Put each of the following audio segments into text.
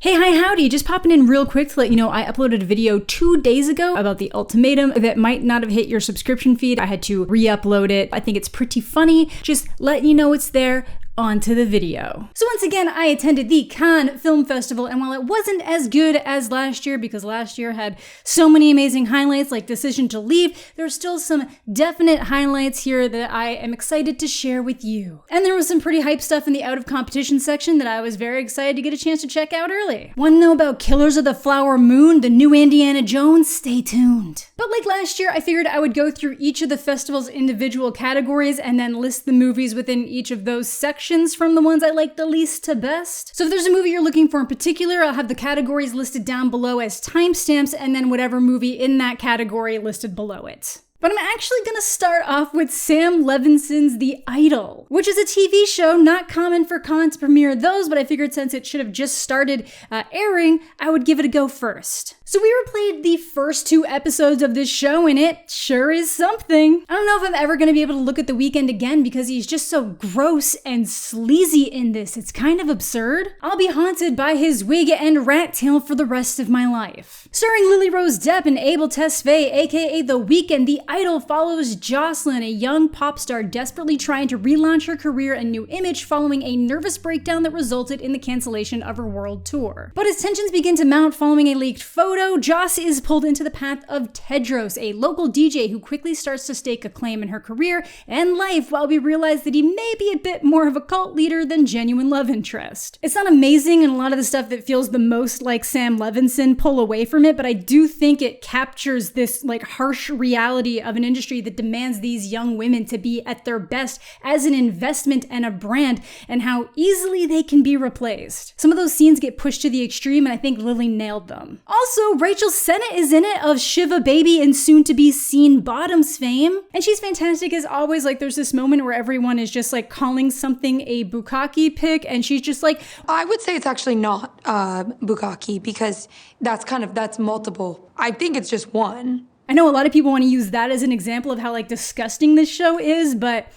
Hey, hi, howdy, just popping in real quick to let you know I uploaded a video 2 days ago about the ultimatum that might not have hit your subscription feed. I had to re-upload it. I think it's pretty funny. Just letting you know it's there. On to the video. So once again, I attended the Cannes Film Festival, and while it wasn't as good as last year, because last year had so many amazing highlights like Decision to Leave, there's still some definite highlights here that I am excited to share with you. And there was some pretty hype stuff in the out of competition section that I was very excited to get a chance to check out early. Want to know about Killers of the Flower Moon, the new Indiana Jones? Stay tuned. But like last year, I figured I would go through each of the festival's individual categories and then list the movies within each of those sections from the ones I like the least to best. So if there's a movie you're looking for in particular, I'll have the categories listed down below as timestamps and then whatever movie in that category listed below it. But I'm actually gonna start off with Sam Levinson's The Idol, which is a TV show, not common for Cannes to premiere those, but I figured since it should have just started airing, I would give it a go first. So we replayed the first 2 episodes of this show, and it sure is something. I don't know if I'm ever gonna be able to look at The Weeknd again because he's just so gross and sleazy in this. It's kind of absurd. I'll be haunted by his wig and rat tail for the rest of my life. Starring Lily Rose Depp and Abel Tesfaye, aka The Weeknd, The Idol follows Jocelyn, a young pop star desperately trying to relaunch her career and new image following a nervous breakdown that resulted in the cancellation of her world tour. But as tensions begin to mount following a leaked photo, Joss is pulled into the path of Tedros, a local DJ who quickly starts to stake a claim in her career and life while we realize that he may be a bit more of a cult leader than genuine love interest. It's not amazing, and a lot of the stuff that feels the most like Sam Levinson pull away from it, but I do think it captures this like harsh reality of an industry that demands these young women to be at their best as an investment and a brand, and how easily they can be replaced. Some of those scenes get pushed to the extreme, and I think Lily nailed them. Also, Rachel Sennett is in it, of Shiva Baby and soon-to-be Seen Bottoms fame, and she's fantastic as always. Like, there's this moment where everyone is just like calling something a bukkake pic, and she's just like, I would say it's actually not bukkake, because that's multiple. I think it's just one. I know a lot of people want to use that as an example of how like disgusting this show is, but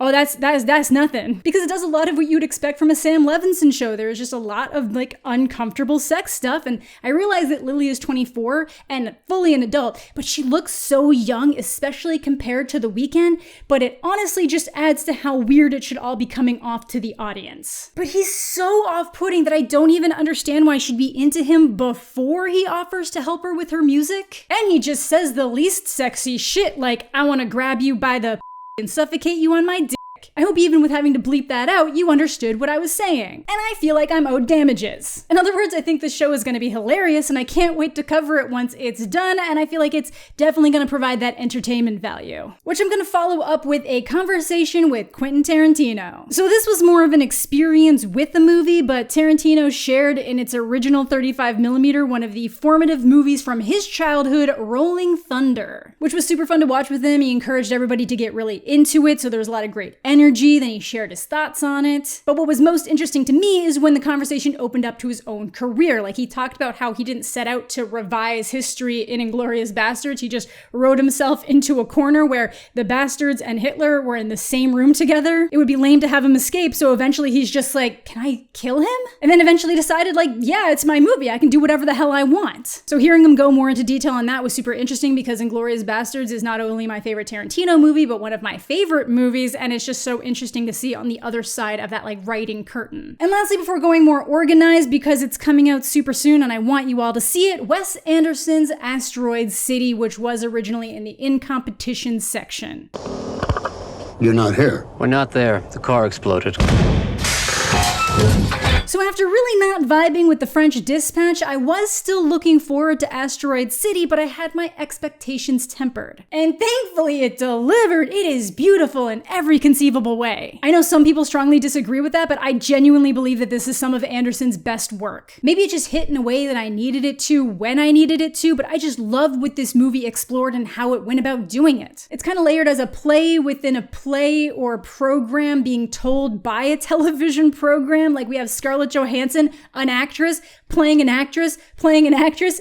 oh, that's nothing. Because it does a lot of what you'd expect from a Sam Levinson show. There's just a lot of like uncomfortable sex stuff. And I realize that Lily is 24 and fully an adult, but she looks so young, especially compared to The Weeknd. But it honestly just adds to how weird it should all be coming off to the audience. But he's so off-putting that I don't even understand why she'd be into him before he offers to help her with her music. And he just says the least sexy shit, like, I want to grab you by the and suffocate you on my dick. I hope even with having to bleep that out, you understood what I was saying. And I feel like I'm owed damages. In other words, I think this show is going to be hilarious, and I can't wait to cover it once it's done, and I feel like it's definitely going to provide that entertainment value. Which I'm going to follow up with a conversation with Quentin Tarantino. So this was more of an experience with the movie, but Tarantino shared in its original 35mm one of the formative movies from his childhood, Rolling Thunder, which was super fun to watch with him. He encouraged everybody to get really into it, so there was a lot of great energy, then he shared his thoughts on it. But what was most interesting to me is when the conversation opened up to his own career. Like, he talked about how he didn't set out to revise history in Inglourious Basterds. He just wrote himself into a corner where the Bastards and Hitler were in the same room together. It would be lame to have him escape, so eventually he's just like, can I kill him? And then eventually decided, like, yeah, it's my movie. I can do whatever the hell I want. So hearing him go more into detail on that was super interesting, because Inglourious Basterds is not only my favorite Tarantino movie, but one of my favorite movies, and it's just so interesting to see on the other side of that like writing curtain. And lastly, before going more organized, because it's coming out super soon and I want you all to see it, Wes Anderson's Asteroid City, which was originally in the in competition section. You're not here. We're not there. The car exploded. So after really not vibing with the French Dispatch, I was still looking forward to Asteroid City, but I had my expectations tempered. And thankfully it delivered. It is beautiful in every conceivable way. I know some people strongly disagree with that, but I genuinely believe that this is some of Anderson's best work. Maybe it just hit in a way that I needed it to when I needed it to, but I just loved what this movie explored and how it went about doing it. It's kind of layered as a play within a play, or a program being told by a television program. Like, we have Scarlett Johansson, an actress, playing an actress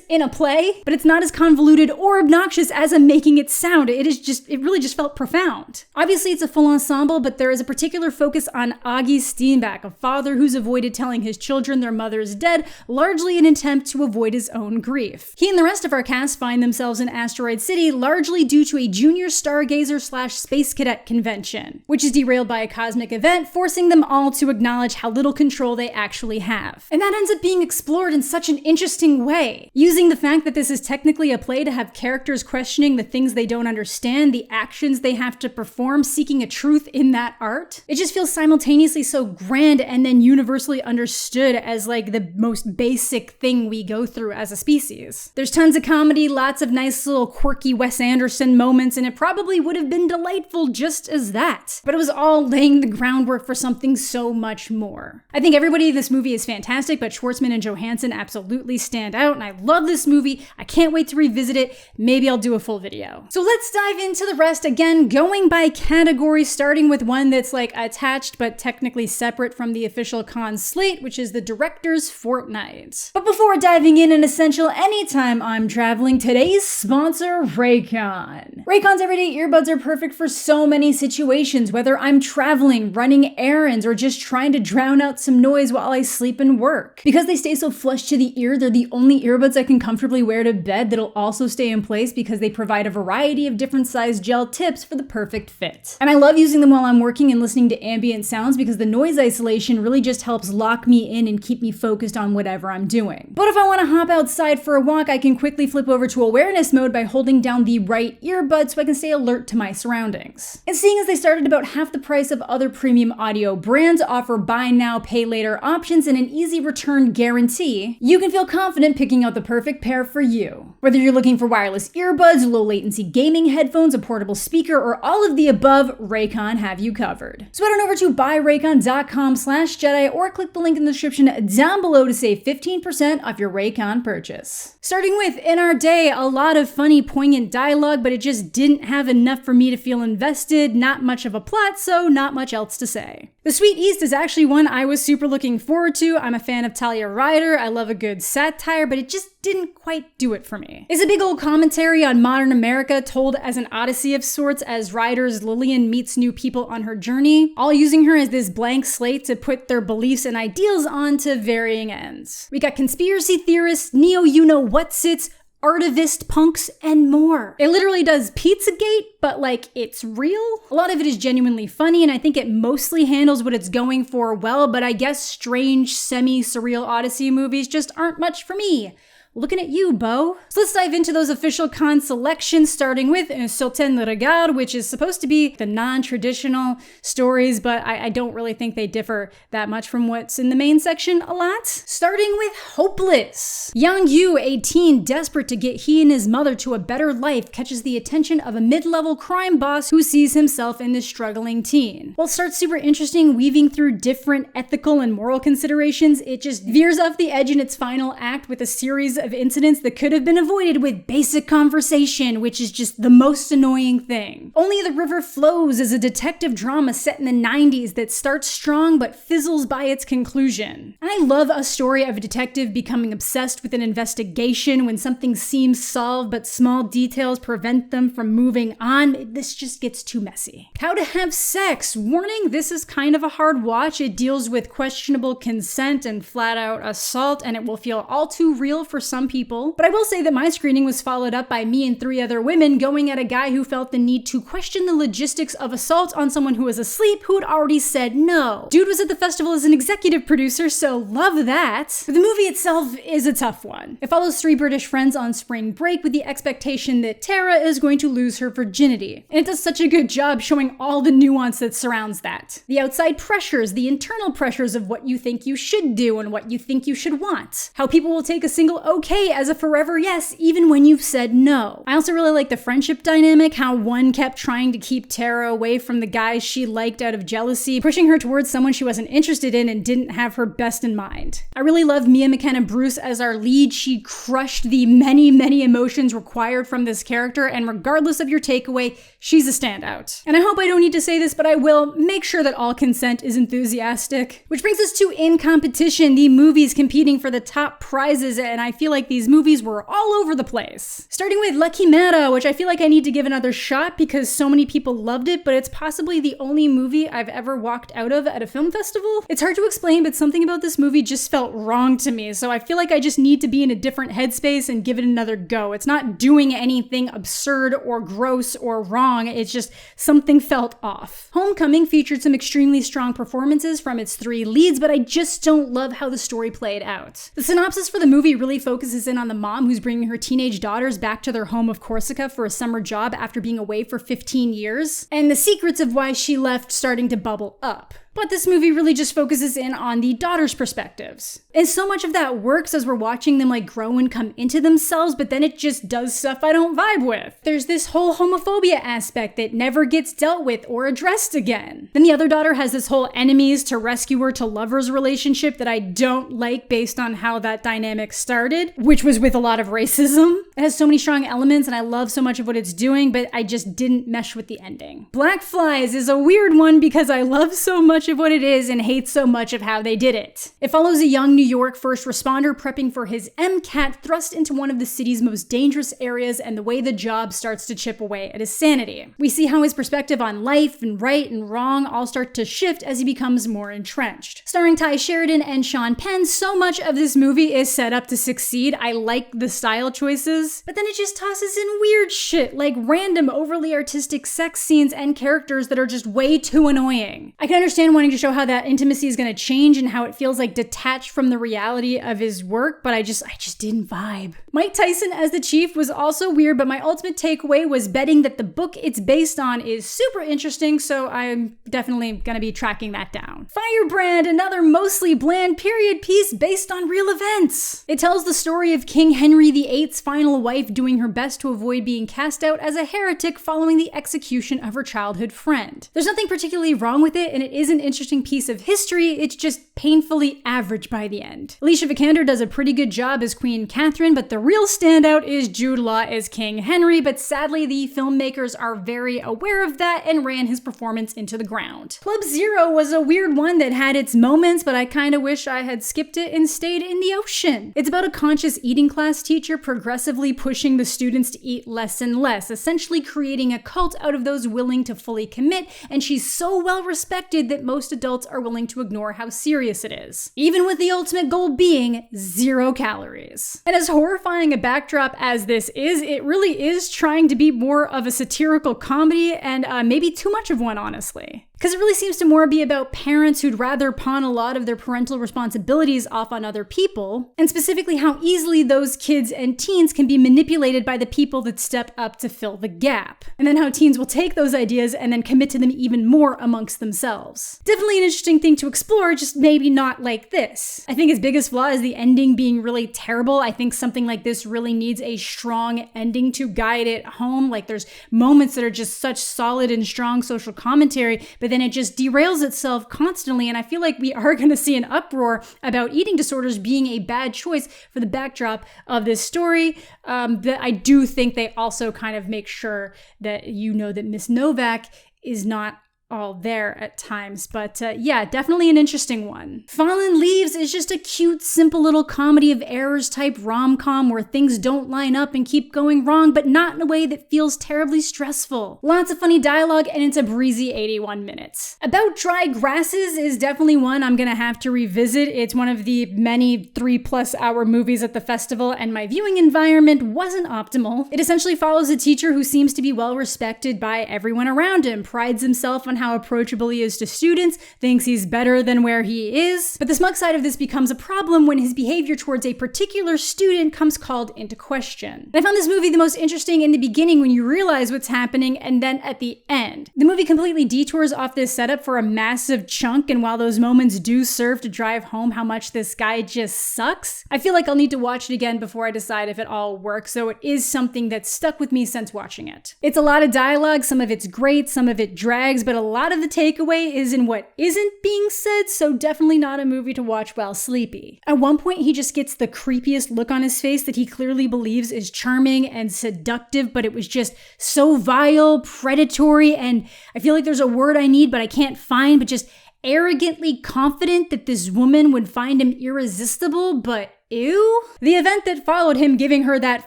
in a play, but it's not as convoluted or obnoxious as I'm making it sound. It really just felt profound. Obviously, it's a full ensemble, but there is a particular focus on Augie Steenback, a father who's avoided telling his children their mother is dead, largely in an attempt to avoid his own grief. He and the rest of our cast find themselves in Asteroid City largely due to a junior stargazer/space cadet convention, which is derailed by a cosmic event, forcing them all to acknowledge how little control they actually have. And that ends up being explored in such an interesting way, using the fact that this is technically a play to have characters questioning the things they don't understand, the actions they have to perform, seeking a truth in that art. It just feels simultaneously so grand and then universally understood as like the most basic thing we go through as a species. There's tons of comedy, lots of nice little quirky Wes Anderson moments, and it probably would have been delightful just as that. But it was all laying the groundwork for something so much more. I think everybody in this movie is fantastic, but Schwartzman and Johansson absolutely stand out, and I love this movie. I can't wait to revisit it. Maybe I'll do a full video. So let's dive into the rest, again, going by category, starting with one that's like attached but technically separate from the official Cannes slate, which is the director's Fortnight. But before diving in an essential anytime I'm traveling, today's sponsor, Raycon. Raycon's everyday earbuds are perfect for so many situations, whether I'm traveling, running errands, or just trying to drown out some noise while I sleep and work. Because they stay so flush to the ear, they're the only earbuds I can comfortably wear to bed that'll also stay in place because they provide a variety of different size gel tips for the perfect fit. And I love using them while I'm working and listening to ambient sounds because the noise isolation really just helps lock me in and keep me focused on whatever I'm doing. But if I want to hop outside for a walk, I can quickly flip over to awareness mode by holding down the right earbud so I can stay alert to my surroundings. And seeing as they started about half the price of other premium audio brands, offer buy now, pay later options, and an easy return guarantee, you can feel confident picking out the perfect pair for you. Whether you're looking for wireless earbuds, low latency gaming headphones, a portable speaker, or all of the above, Raycon have you covered. So head on over to buyraycon.com/Jedi or click the link in the description down below to save 15% off your Raycon purchase. Starting with In Our Day, a lot of funny, poignant dialogue, but it just didn't have enough for me to feel invested, not much of a plot, so not much else to say. The Sweet East is actually one I was super looking forward to. I'm a fan of Talia Ryder, I love a good satire, but it just didn't quite do it for me. It's a big old commentary on modern America told as an odyssey of sorts as Ryder's Lillian meets new people on her journey, all using her as this blank slate to put their beliefs and ideals on to varying ends. We got conspiracy theorists, neo-you-know-what-sits, artivist punks, and more. It literally does Pizzagate, but like it's real. A lot of it is genuinely funny, and I think it mostly handles what it's going for well, but I guess strange, semi-surreal odyssey movies just aren't much for me. Looking at you, Bo. So let's dive into those official Cannes selections, starting with Un Certain Regard, which is supposed to be the non-traditional stories, but I don't really think they differ that much from what's in the main section a lot. Starting with Hopeless. Yang Yu, a teen desperate to get he and his mother to a better life, catches the attention of a mid-level crime boss who sees himself in this struggling teen. While it starts super interesting, weaving through different ethical and moral considerations, it just veers off the edge in its final act with a series of incidents that could have been avoided with basic conversation, which is just the most annoying thing. Only the River Flows is a detective drama set in the 90s that starts strong but fizzles by its conclusion. I love a story of a detective becoming obsessed with an investigation when something seems solved but small details prevent them from moving on. This just gets too messy. How to Have Sex. Warning, this is kind of a hard watch. It deals with questionable consent and flat out assault, and it will feel all too real for some people. But I will say that my screening was followed up by me and 3 other women going at a guy who felt the need to question the logistics of assault on someone who was asleep who had already said no. Dude was at the festival as an executive producer, so love that. But the movie itself is a tough one. It follows 3 British friends on spring break with the expectation that Tara is going to lose her virginity. And it does such a good job showing all the nuance that surrounds that. The outside pressures, the internal pressures of what you think you should do and what you think you should want. How people will take a single okay as a forever yes, even when you've said no. I also really like the friendship dynamic, how one kept trying to keep Tara away from the guys she liked out of jealousy, pushing her towards someone she wasn't interested in and didn't have her best in mind. I really love Mia McKenna-Bruce as our lead. She crushed the many, many emotions required from this character, and regardless of your takeaway, she's a standout. And I hope I don't need to say this, but I will, make sure that all consent is enthusiastic. Which brings us to In Competition, the movies competing for the top prizes, and I feel like these movies were all over the place. Starting with La Chimera, which I feel like I need to give another shot because so many people loved it, but it's possibly the only movie I've ever walked out of at a film festival. It's hard to explain, but something about this movie just felt wrong to me, so I feel like I just need to be in a different headspace and give it another go. It's not doing anything absurd or gross or wrong, it's just something felt off. Homecoming featured some extremely strong performances from its three leads, but I just don't love how the story played out. The synopsis for the movie really focuses in on the mom who's bringing her teenage daughters back to their home of Corsica for a summer job after being away for 15 years, and the secrets of why she left starting to bubble up. But this movie really just focuses in on the daughters' perspectives. And so much of that works as we're watching them like grow and come into themselves, but then it just does stuff I don't vibe with. There's this whole homophobia aspect that never gets dealt with or addressed again. Then the other daughter has this whole enemies to rescuer to lovers relationship that I don't like based on how that dynamic started, which was with a lot of racism. It has so many strong elements and I love so much of what it's doing, but I just didn't mesh with the ending. Black Flies is a weird one because I love so much of what it is and hate so much of how they did it. It follows a young New York first responder prepping for his MCAT thrust into one of the city's most dangerous areas and the way the job starts to chip away at his sanity. We see how his perspective on life and right and wrong all start to shift as he becomes more entrenched. Starring Ty Sheridan and Sean Penn, so much of this movie is set up to succeed. I like the style choices, but then it just tosses in weird shit like random overly artistic sex scenes and characters that are just way too annoying. I can understand wanting to show how that intimacy is going to change and how it feels like detached from the reality of his work, but I just didn't vibe. Mike Tyson as the chief was also weird, but my ultimate takeaway was betting that the book it's based on is super interesting, so I'm definitely going to be tracking that down. Firebrand, another mostly bland period piece based on real events. It tells the story of King Henry VIII's final wife doing her best to avoid being cast out as a heretic following the execution of her childhood friend. There's nothing particularly wrong with it, and it is an interesting piece of history, it's just painfully average by the end. Alicia Vikander does a pretty good job as Queen Catherine, but the real standout is Jude Law as King Henry, but sadly the filmmakers are very aware of that and ran his performance into the ground. Club Zero was a weird one that had its moments, but I kinda wish I had skipped it and stayed in the ocean. It's about a conscious eating class teacher progressively pushing the students to eat less and less, essentially creating a cult out of those willing to fully commit, and she's so well respected that most adults are willing to ignore how serious it is, even with the ultimate goal being 0 calories. And as horrifying a backdrop as this is, it really is trying to be more of a satirical comedy and maybe too much of one, honestly. Because it really seems to more be about parents who'd rather pawn a lot of their parental responsibilities off on other people, and specifically how easily those kids and teens can be manipulated by the people that step up to fill the gap. And then how teens will take those ideas and then commit to them even more amongst themselves. Definitely an interesting thing to explore, just maybe not like this. I think his biggest flaw is the ending being really terrible. I think something like this really needs a strong ending to guide it home. Like there's moments that are just such solid and strong social commentary, but then it just derails itself constantly, and I feel like we are going to see an uproar about eating disorders being a bad choice for the backdrop of this story. But I do think they also kind of make sure that you know that Miss Novak is not all there at times, but yeah, definitely an interesting one. Fallen Leaves is just a cute, simple little comedy of errors type rom-com where things don't line up and keep going wrong, but not in a way that feels terribly stressful. Lots of funny dialogue, and it's a breezy 81 minutes. About Dry Grasses is definitely one I'm gonna have to revisit. It's one of the many 3+ hour movies at the festival, and my viewing environment wasn't optimal. It essentially follows a teacher who seems to be well respected by everyone around him, prides himself on how approachable he is to students, thinks he's better than where he is. But the smug side of this becomes a problem when his behavior towards a particular student comes called into question. And I found this movie the most interesting in the beginning when you realize what's happening, and then at the end. The movie completely detours off this setup for a massive chunk, and while those moments do serve to drive home how much this guy just sucks, I feel like I'll need to watch it again before I decide if it all works, so it is something that's stuck with me since watching it. It's a lot of dialogue, some of it's great, some of it drags, but a lot of the takeaway is in what isn't being said, so definitely not a movie to watch while sleepy. At one point, he just gets the creepiest look on his face that he clearly believes is charming and seductive, but it was just so vile, predatory, and I feel like there's a word I need but I can't find, but just arrogantly confident that this woman would find him irresistible, but ew? The event that followed him giving her that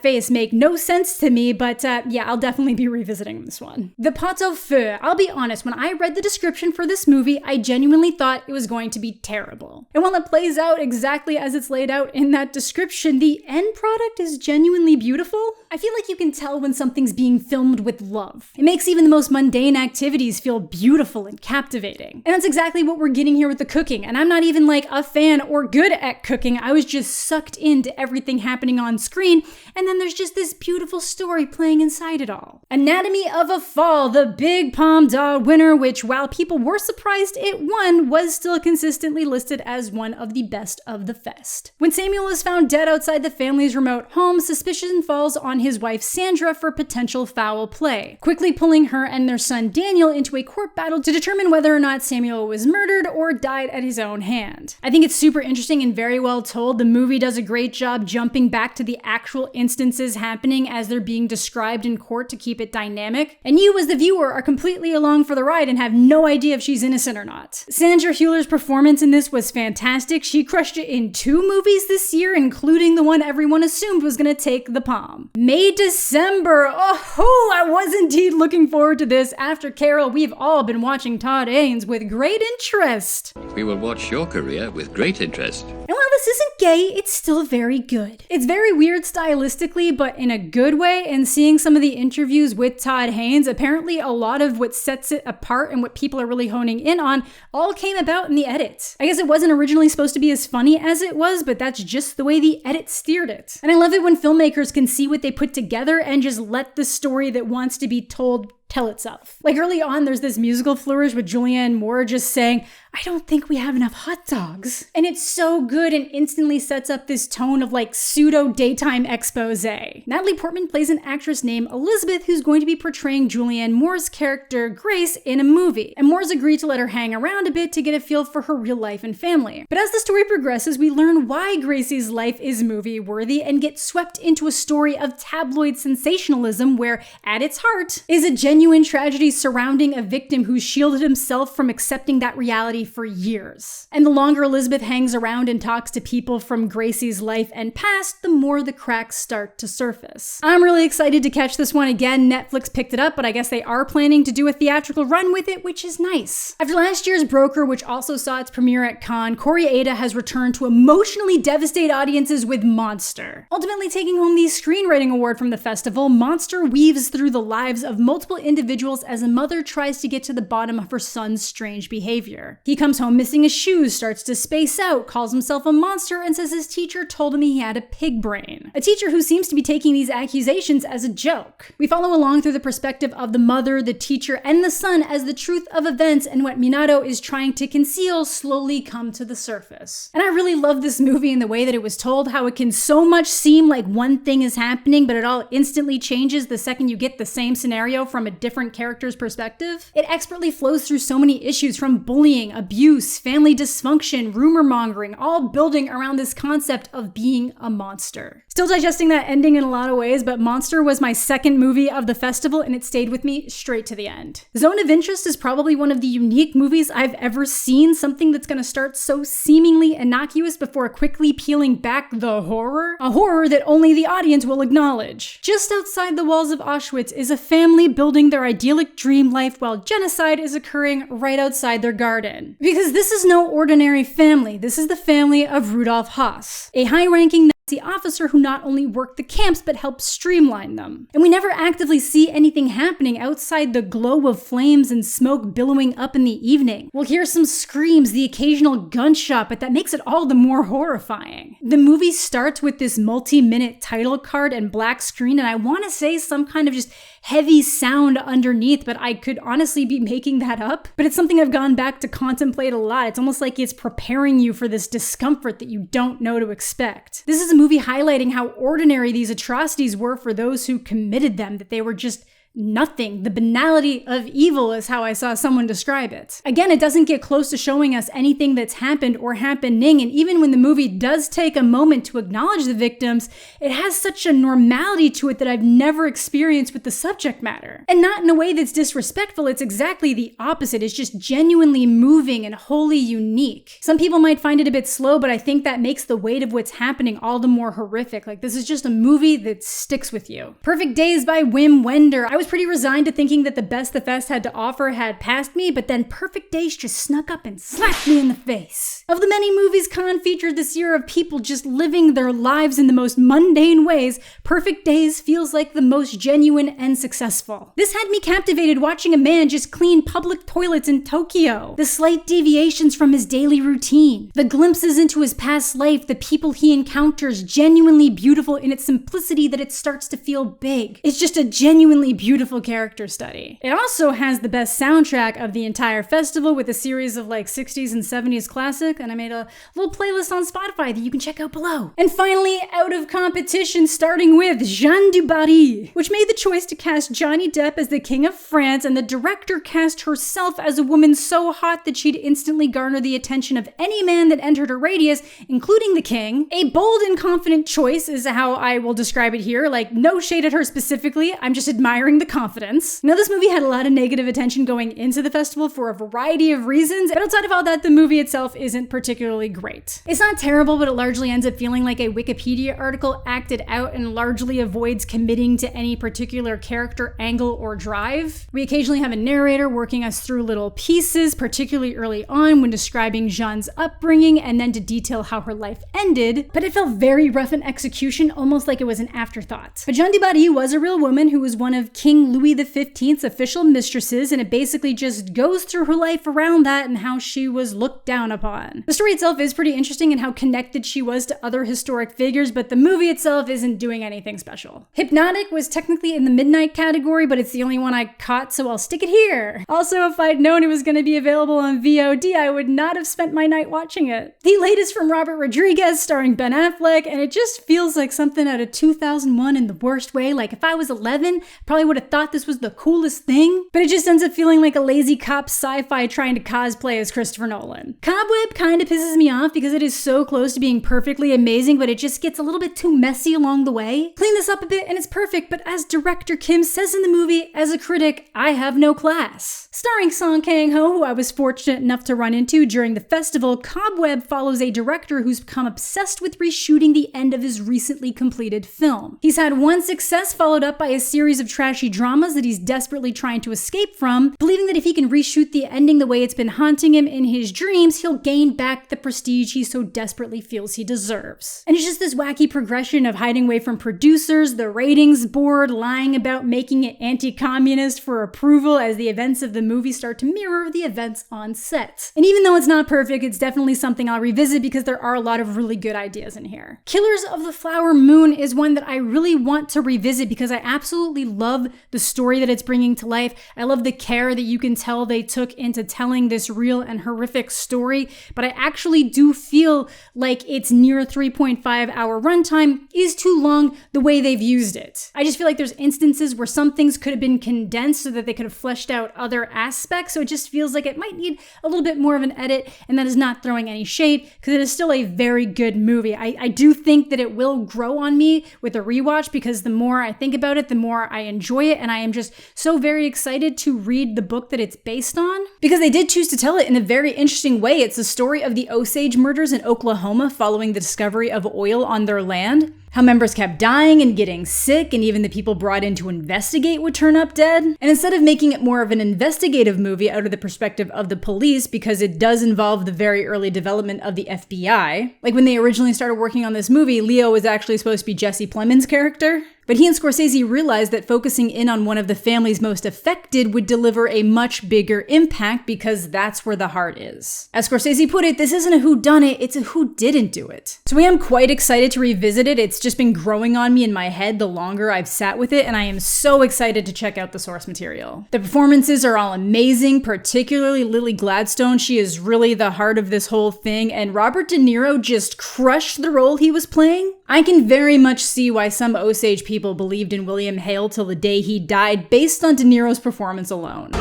face make no sense to me, but yeah, I'll definitely be revisiting this one. The POT-AU-FEU. I'll be honest, when I read the description for this movie, I genuinely thought it was going to be terrible. And while it plays out exactly as it's laid out in that description, the end product is genuinely beautiful. I feel like you can tell when something's being filmed with love. It makes even the most mundane activities feel beautiful and captivating. And that's exactly what we're getting here with the cooking. And I'm not even like a fan or good at cooking. I was just sucked into everything happening on screen, and then there's just this beautiful story playing inside it all. Anatomy of a Fall, the big Palme d'Or winner, which while people were surprised it won, was still consistently listed as one of the best of the fest. When Samuel is found dead outside the family's remote home, suspicion falls on his wife Sandra for potential foul play, quickly pulling her and their son Daniel into a court battle to determine whether or not Samuel was murdered or died at his own hand. I think it's super interesting and very well told. The movie does a great job jumping back to the actual instances happening as they're being described in court to keep it dynamic, and you as the viewer are completely along for the ride and have no idea if she's innocent or not. Sandra Hüller's performance in this was fantastic. She crushed it in 2 movies this year, including the one everyone assumed was gonna take the palm. May-December. Oh, I was indeed looking forward to this. After Carol, we've all been watching Todd Haynes with great interest. We will watch your career with great interest. And while this isn't gay, it's still very good. It's very weird stylistically, but in a good way, and seeing some of the interviews with Todd Haynes, apparently a lot of what sets it apart and what people are really honing in on all came about in the edit. I guess it wasn't originally supposed to be as funny as it was, but that's just the way the edit steered it. And I love it when filmmakers can see what they put together and just let the story that wants to be told tell itself. Like early on, there's this musical flourish with Julianne Moore just saying, "I don't think we have enough hot dogs." And it's so good and instantly sets up this tone of like pseudo daytime expose. Natalie Portman plays an actress named Elizabeth who's going to be portraying Julianne Moore's character Grace in a movie. And Moore's agreed to let her hang around a bit to get a feel for her real life and family. But as the story progresses, we learn why Gracie's life is movie worthy and get swept into a story of tabloid sensationalism where at its heart is a genuine tragedy surrounding a victim who shielded himself from accepting that reality for years. And the longer Elizabeth hangs around and talks to people from Gracie's life and past, the more the cracks start to surface. I'm really excited to catch this one again. Netflix picked it up, but I guess they are planning to do a theatrical run with it, which is nice. After last year's Broker, which also saw its premiere at Cannes, Kore-eda has returned to emotionally devastate audiences with Monster. Ultimately taking home the Screenwriting Award from the festival, Monster weaves through the lives of multiple individuals as a mother tries to get to the bottom of her son's strange behavior. He comes home missing his shoes, starts to space out, calls himself a monster, and says his teacher told him he had a pig brain. A teacher who seems to be taking these accusations as a joke. We follow along through the perspective of the mother, the teacher, and the son as the truth of events and what Minato is trying to conceal slowly come to the surface. And I really love this movie in the way that it was told, how it can so much seem like one thing is happening, but it all instantly changes the second you get the same scenario from a different character's perspective. It expertly flows through so many issues from bullying, abuse, family dysfunction, rumor mongering, all building around this concept of being a monster. Still digesting that ending in a lot of ways, but Monster was my second movie of the festival and it stayed with me straight to the end. Zone of Interest is probably one of the unique movies I've ever seen, something that's gonna start so seemingly innocuous before quickly peeling back the horror. A horror that only the audience will acknowledge. Just outside the walls of Auschwitz is a family building their idyllic dream life while genocide is occurring right outside their garden. Because this is no ordinary family. This is the family of Rudolf Haas, a high-ranking Nazi Nazi officer who not only worked the camps but helped streamline them. And we never actively see anything happening outside the glow of flames and smoke billowing up in the evening. We'll hear some screams, the occasional gunshot, but that makes it all the more horrifying. The movie starts with this multi-minute title card and black screen, and I want to say some kind of just heavy sound underneath, but I could honestly be making that up. But it's something I've gone back to contemplate a lot. It's almost like it's preparing you for this discomfort that you don't know to expect. This is a movie highlighting how ordinary these atrocities were for those who committed them, that they were just nothing. The banality of evil is how I saw someone describe it. Again, it doesn't get close to showing us anything that's happened or happening, and even when the movie does take a moment to acknowledge the victims, it has such a normality to it that I've never experienced with the subject matter. And not in a way that's disrespectful, it's exactly the opposite. It's just genuinely moving and wholly unique. Some people might find it a bit slow, but I think that makes the weight of what's happening all the more horrific. Like, this is just a movie that sticks with you. Perfect Days by Wim Wenders. I was pretty resigned to thinking that the best the fest had to offer had passed me, but then Perfect Days just snuck up and slapped me in the face. Of the many movies Cannes featured this year of people just living their lives in the most mundane ways, Perfect Days feels like the most genuine and successful. This had me captivated watching a man just clean public toilets in Tokyo, the slight deviations from his daily routine, the glimpses into his past life, the people he encounters, genuinely beautiful in its simplicity that it starts to feel big. It's just a genuinely beautiful character study. It also has the best soundtrack of the entire festival with a series of like 60s and 70s classic, and I made a little playlist on Spotify that you can check out below. And finally, out of competition, starting with Jeanne du Barry, which made the choice to cast Johnny Depp as the King of France, and the director cast herself as a woman so hot that she'd instantly garner the attention of any man that entered her radius, including the king. A bold and confident choice is how I will describe it here. Like, no shade at her specifically, I'm just admiring the confidence. Now, this movie had a lot of negative attention going into the festival for a variety of reasons, but outside of all that, the movie itself isn't particularly great. It's not terrible, but it largely ends up feeling like a Wikipedia article acted out and largely avoids committing to any particular character angle or drive. We occasionally have a narrator working us through little pieces, particularly early on when describing Jeanne's upbringing and then to detail how her life ended, but it felt very rough in execution, almost like it was an afterthought. But Jeanne du Barry was a real woman who was one of King Louis XV's official mistresses, and it basically just goes through her life around that and how she was looked down upon. The story itself is pretty interesting in how connected she was to other historic figures, but the movie itself isn't doing anything special. Hypnotic was technically in the midnight category, but it's the only one I caught, so I'll stick it here. Also, if I'd known it was going to be available on VOD, I would not have spent my night watching it. The latest from Robert Rodriguez, starring Ben Affleck, and it just feels like something out of 2001 in the worst way. Like, if I was 11, probably would have thought this was the coolest thing, but it just ends up feeling like a lazy cop sci-fi trying to cosplay as Christopher Nolan. Cobweb kind of pisses me off because it is so close to being perfectly amazing, but it just gets a little bit too messy along the way. Clean this up a bit and it's perfect, but as director Kim says in the movie, as a critic, I have no class. Starring Song Kang-ho, who I was fortunate enough to run into during the festival, Cobweb follows a director who's become obsessed with reshooting the end of his recently completed film. He's had one success followed up by a series of trashy dramas that he's desperately trying to escape from, believing that if he can reshoot the ending the way it's been haunting him in his dreams, he'll gain back the prestige he so desperately feels he deserves. And it's just this wacky progression of hiding away from producers, the ratings board, lying about making it anti-communist for approval as the events of the movie start to mirror the events on set. And even though it's not perfect, it's definitely something I'll revisit because there are a lot of really good ideas in here. Killers of the Flower Moon is one that I really want to revisit because I absolutely love the story that it's bringing to life. I love the care that you can tell they took into telling this real and horrific story, but I actually do feel like its near 3.5 hour runtime is too long the way they've used it. I just feel like there's instances where some things could have been condensed so that they could have fleshed out other aspects, so it just feels like it might need a little bit more of an edit, and that is not throwing any shade because it is still a very good movie. I do think that it will grow on me with a rewatch because the more I think about it, the more I enjoy it, and I am just so very excited to read the book that it's based on because they did choose to tell it in a very interesting way. It's the story of the Osage murders in Oklahoma following the discovery of oil on their land. How members kept dying and getting sick, and even the people brought in to investigate would turn up dead. And instead of making it more of an investigative movie out of the perspective of the police, because it does involve the very early development of the FBI, like when they originally started working on this movie, Leo was actually supposed to be Jesse Plemons' character. But he and Scorsese realized that focusing in on one of the families most affected would deliver a much bigger impact because that's where the heart is. As Scorsese put it, this isn't a whodunit, it's a who didn't do it. So I am quite excited to revisit it. It's just been growing on me in my head the longer I've sat with it, and I am so excited to check out the source material. The performances are all amazing, particularly Lily Gladstone. She is really the heart of this whole thing, and Robert De Niro just crushed the role he was playing. I can very much see why some Osage people believed in William Hale till the day he died based on De Niro's performance alone.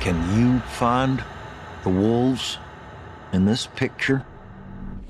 Can you find the wolves in this picture?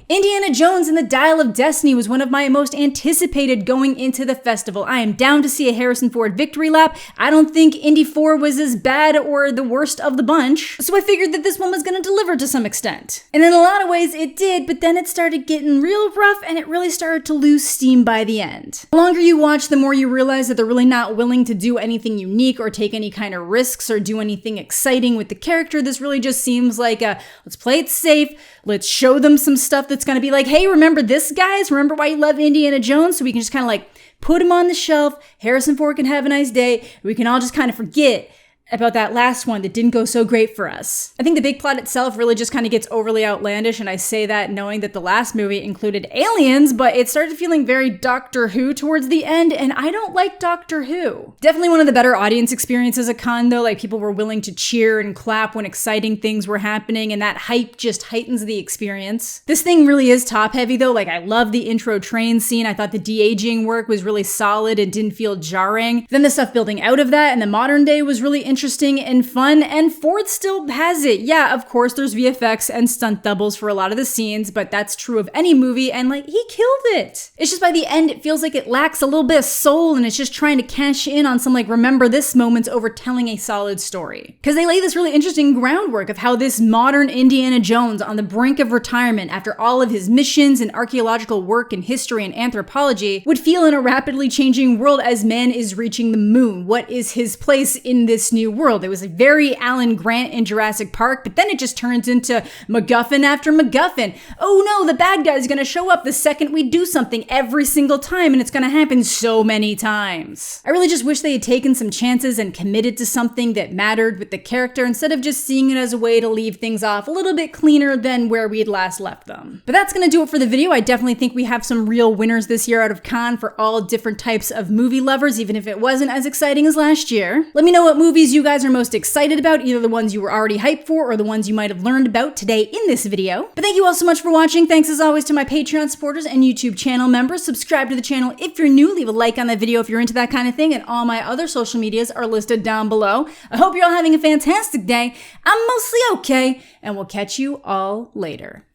Indiana Jones and the Dial of Destiny was one of my most anticipated going into the festival. I am down to see a Harrison Ford victory lap. I don't think Indy 4 was as bad or the worst of the bunch, so I figured that this one was going to deliver to some extent. And in a lot of ways it did, but then it started getting real rough and it really started to lose steam by the end. The longer you watch, the more you realize that they're really not willing to do anything unique or take any kind of risks or do anything exciting with the character. This really just seems like a, let's play it safe, let's show them some stuff that's going to be like, hey, remember this, guys? Remember why you love Indiana Jones? So we can just kind of like put him on the shelf. Harrison Ford can have a nice day. We can all just kind of forget about that last one that didn't go so great for us. I think the big plot itself really just kind of gets overly outlandish, and I say that knowing that the last movie included aliens, but it started feeling very Doctor Who towards the end, and I don't like Doctor Who. Definitely one of the better audience experiences at Cannes though, like people were willing to cheer and clap when exciting things were happening, and that hype just heightens the experience. This thing really is top heavy though, like I love the intro train scene. I thought the de-aging work was really solid and didn't feel jarring. Then the stuff building out of that and the modern day was really interesting and fun, and Ford still has it. Yeah, of course there's VFX and stunt doubles for a lot of the scenes, but that's true of any movie, and like he killed it. It's just by the end it feels like it lacks a little bit of soul, and it's just trying to cash in on some like remember this moments over telling a solid story. Because they lay this really interesting groundwork of how this modern Indiana Jones on the brink of retirement after all of his missions and archaeological work in history and anthropology would feel in a rapidly changing world as man is reaching the moon. What is his place in this new world? It was like very Alan Grant in Jurassic Park, but then it just turns into MacGuffin after MacGuffin. Oh no, the bad guy's gonna show up the second we do something every single time, and it's gonna happen so many times. I really just wish they had taken some chances and committed to something that mattered with the character instead of just seeing it as a way to leave things off a little bit cleaner than where we had last left them. But that's gonna do it for the video. I definitely think we have some real winners this year out of Cannes for all different types of movie lovers, even if it wasn't as exciting as last year. Let me know what movies you guys are most excited about, either the ones you were already hyped for or the ones you might have learned about today in this video. But thank you all so much for watching. Thanks as always to my Patreon supporters and YouTube channel members. Subscribe to the channel if you're new, leave a like on that video if you're into that kind of thing, and all my other social medias are listed down below. I hope you're all having a fantastic day. I'm mostly okay, and we'll catch you all later.